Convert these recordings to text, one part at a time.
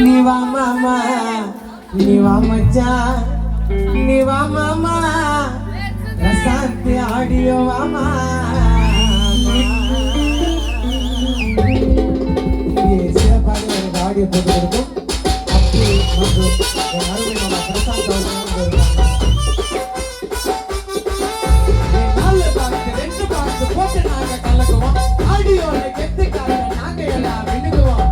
நீ வா மாமா நீ வா மச்சான் நீ வா மாமா ரசாந்தி ஆடியோ வாமா சிறப்பாக எனக்கு ஆடியோ போட்டு கொடுக்கும் அப்படி அருமை மாமா பிரசாந்த் ரெண்டு பாட்டு போட்டு நாங்க கலக்குவோம் ஆடியோல கெத்துக்காக நாங்க எல்லாம் விழுகுவோம்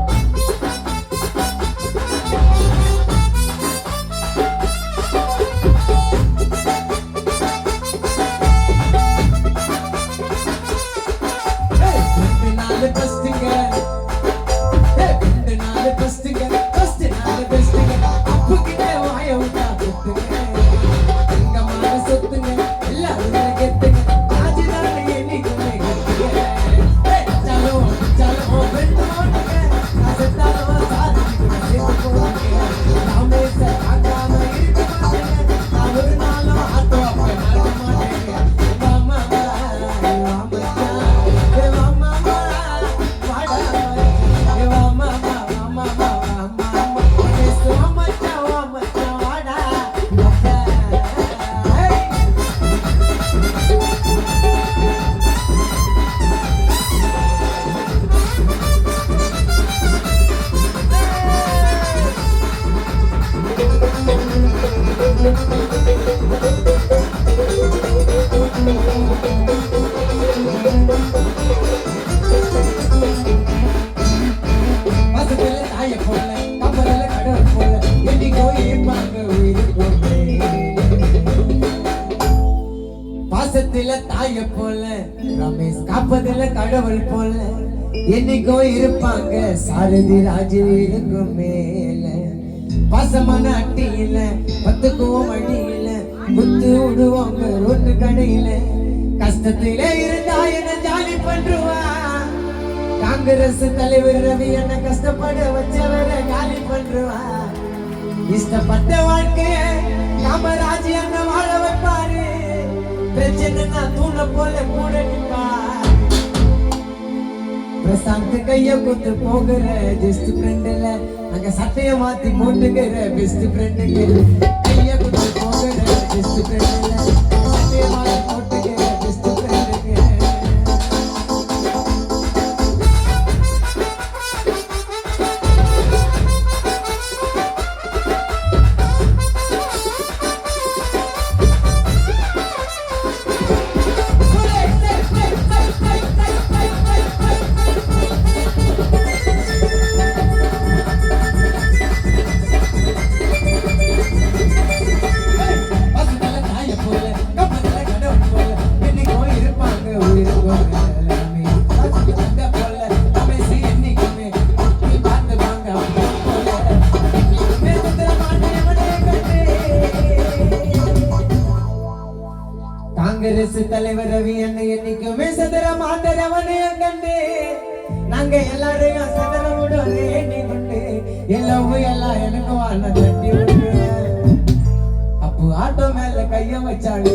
தாய போல ரமேஷ் காப்பதில்ல கடவுள் போல என்னைக்கோ இருப்பாங்க சாரதி ராஜு இருக்கும் மேல பாசமான அட்டியில பத்துக்குவோம் அடியில குத்து விடுவாங்க ரோட்டு கடையில கஷ்டத்தில இருந்தா என்ன ஜாலி பண்றுவா காங்கிரஸ் தலைவர் ரவி என்ன கஷ்டப்பட வச்சவர காலி பண்றுவா இஷ்டப்பட்ட வாழ்க்கைய காமராஜ் என்ன வாழ வைப்பாரு பிரச்சனை தூண போல கூட நிப்பா பிரசாந்த் கைய கொத்து போகிற ஜஸ்ட் ஃப்ரெண்ட்ல அங்க சட்டைய மாத்தி போட்டுக்கிற பெஸ்ட் ஃப்ரெண்டுக்கு கைய கொத்து போகிற ஜஸ்ட் ஃப்ரெண்ட்ல சட்டைய மாத்தி போட்டுக்கிற பெஸ்ட் ஃப்ரெண்டுக்கு காங்கிரஸ் தலைவர் ரவி என்ன என்னைக்குமே சதர மாட்டவனே கண்டு நாங்க எல்லாரையும் சதர விடுவோம் எண்ணி கொண்டு எல்லாம் எனக்கு வாழ தட்டி விட்டு அப்போ ஆட்டோ மேல கைய வச்சாடு